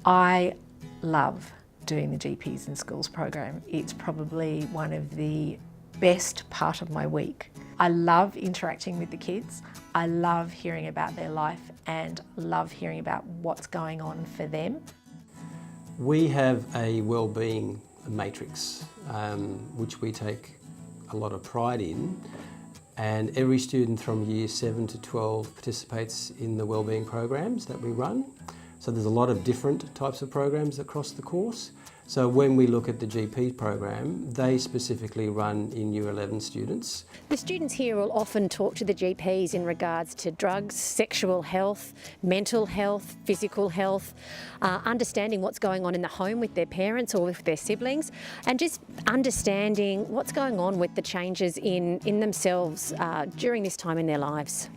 I love doing the GPs in Schools program. It's probably one of the best part of my week. I love interacting with the kids. I love hearing about their life and love hearing about what's going on for them. We have a Wellbeing Matrix, which we take a lot of pride in, and every student from year 7 to 12 participates in the wellbeing programs that we run. So there's a lot of different types of programs across the course. So when we look at the GP program, they specifically run in Year 11 students. The students here will often talk to the GPs in regards to drugs, sexual health, mental health, physical health, understanding what's going on in the home with their parents or with their siblings, and just understanding what's going on with the changes in themselves during this time in their lives.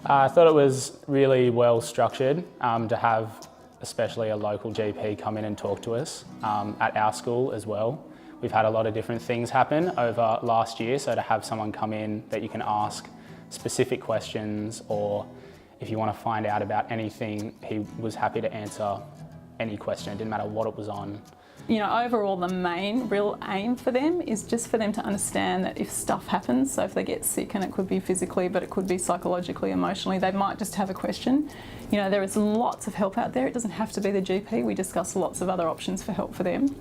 I thought it was really well structured to have especially a local GP come in and talk to us at our school as well. We've had a lot of different things happen over last year, so to have someone come in that you can ask specific questions, or if you want to find out about anything, he was happy to answer any question. It didn't matter what it was on. You know, overall the main real aim for them is just for them to understand that if stuff happens, so if they get sick, and it could be physically but it could be psychologically, emotionally, they might just have a question. You know, there is lots of help out there. It doesn't have to be the GP. We discuss lots of other options for help for them.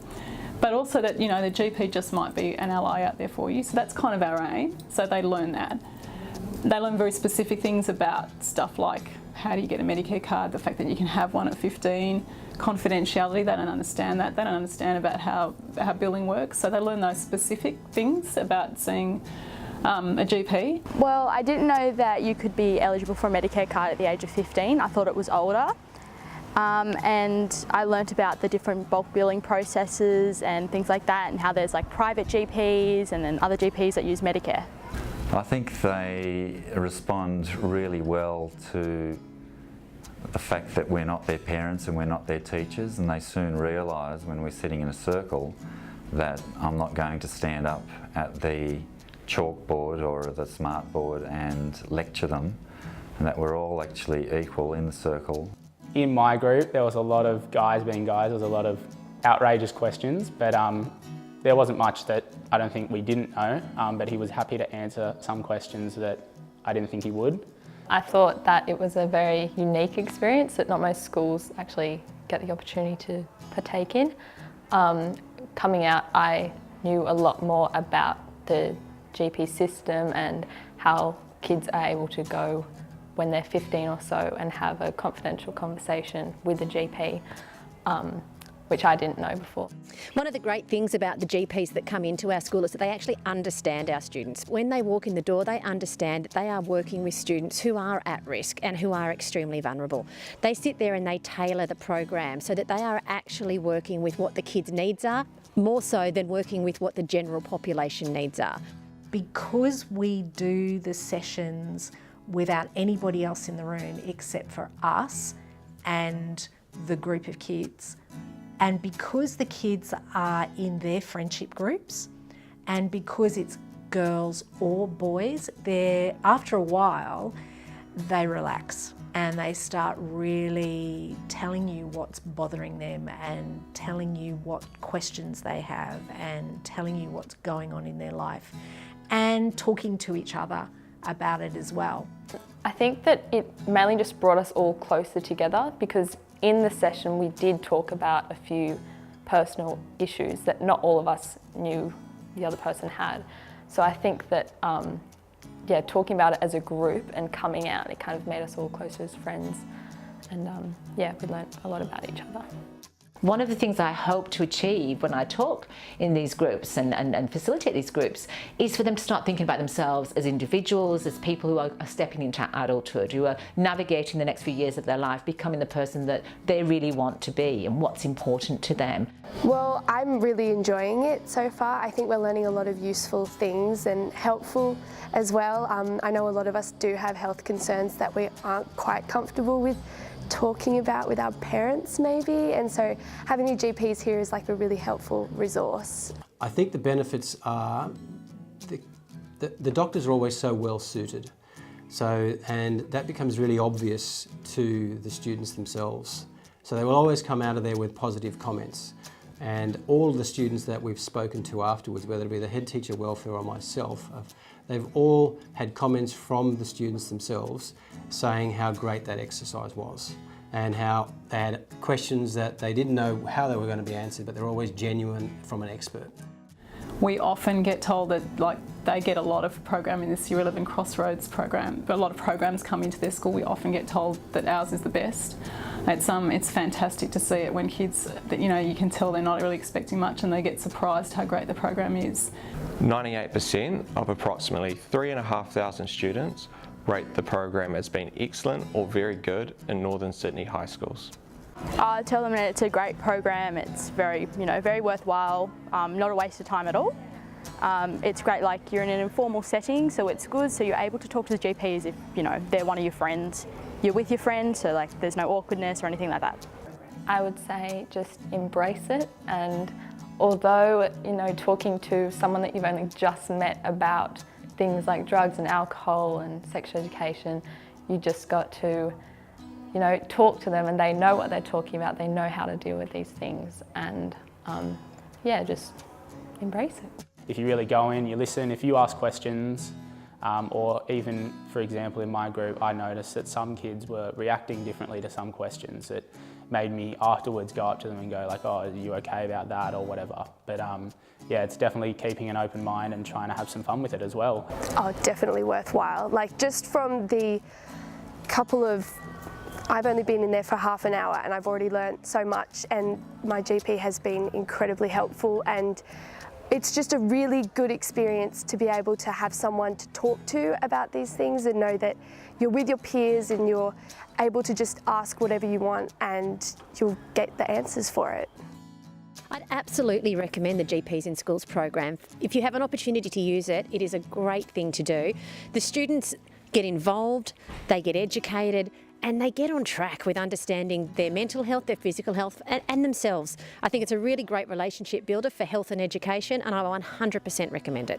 But also that, you know, the GP just might be an ally out there for you. So that's kind of our aim. So they learn that. They learn very specific things about stuff like how do you get a Medicare card, the fact that you can have one at 15, confidentiality, they don't understand that. They don't understand about how billing works. So they learn those specific things about seeing a GP. Well, I didn't know that you could be eligible for a Medicare card at the age of 15. I thought it was older. And I learnt about the different bulk billing processes and things like that, and how there's like private GPs and then other GPs that use Medicare. I think they respond really well to the fact that we're not their parents and we're not their teachers, and they soon realise when we're sitting in a circle that I'm not going to stand up at the chalkboard or the smartboard and lecture them, and that we're all actually equal in the circle. In my group, there was a lot of guys being guys. There was a lot of outrageous questions, but there wasn't much that I don't think we didn't know, but he was happy to answer some questions that I didn't think he would. I thought that it was a very unique experience that not most schools actually get the opportunity to partake in. Coming out, I knew a lot more about the GP system and how kids are able to go when they're 15 or so and have a confidential conversation with a GP, which I didn't know before. One of the great things about the GPs that come into our school is that they actually understand our students. When they walk in the door, they understand that they are working with students who are at risk and who are extremely vulnerable. They sit there and they tailor the program so that they are actually working with what the kids' needs are, more so than working with what the general population needs are. Because we do the sessions without anybody else in the room except for us and the group of kids, and because the kids are in their friendship groups, and because it's girls or boys, after a while, they relax and they start really telling you what's bothering them and telling you what questions they have and telling you what's going on in their life and talking to each other about it as well. I think that it mainly just brought us all closer together, because in the session we did talk about a few personal issues that not all of us knew the other person had. So I think that talking about it as a group and coming out, it kind of made us all closer as friends, and we learnt a lot about each other. One of the things I hope to achieve when I talk in these groups and facilitate these groups is for them to start thinking about themselves as individuals, as people who are stepping into adulthood, who are navigating the next few years of their life, becoming the person that they really want to be and what's important to them. Well, I'm really enjoying it so far. I think we're learning a lot of useful things and helpful as well. I know a lot of us do have health concerns that we aren't quite comfortable with talking about with our parents maybe, and so having the GPs here is like a really helpful resource. I think the benefits are the doctors are always so well suited, and that becomes really obvious to the students themselves. So they will always come out of there with positive comments. And all of the students that we've spoken to afterwards, whether it be the head teacher welfare or myself, they've all had comments from the students themselves saying how great that exercise was and how they had questions that they didn't know how they were going to be answered, but they're always genuine from an expert. We often get told that they get a lot of program in this Year 11 Crossroads program, but a lot of programs come into their school. We often get told that ours is the best. It's fantastic to see it when kids, you can tell they're not really expecting much and they get surprised how great the program is. 98% of approximately 3,500 students rate the program as being excellent or very good in Northern Sydney high schools. I tell them that it's a great program. It's very, very worthwhile. Not a waste of time at all. It's great, you're in an informal setting, so it's good. So you're able to talk to the GP as if they're one of your friends. You're with your friend, so there's no awkwardness or anything like that. I would say just embrace it, and although talking to someone that you've only just met about things like drugs and alcohol and sexual education, you just got to talk to them, and they know what they're talking about. They know how to deal with these things, and just embrace it. If you really go in, you listen, if you ask questions, or even, for example, in my group, I noticed that some kids were reacting differently to some questions. It made me afterwards go up to them and go oh, are you okay about that or whatever. But it's definitely keeping an open mind and trying to have some fun with it as well. Oh, definitely worthwhile. Just from the couple of I've only been in there for half an hour and I've already learnt so much, and my GP has been incredibly helpful, and it's just a really good experience to be able to have someone to talk to about these things and know that you're with your peers and you're able to just ask whatever you want and you'll get the answers for it. I'd absolutely recommend the GPs in Schools program. If you have an opportunity to use it, it is a great thing to do. The students get involved, they get educated, and they get on track with understanding their mental health, their physical health, and themselves. I think it's a really great relationship builder for health and education, and I 100% recommend it.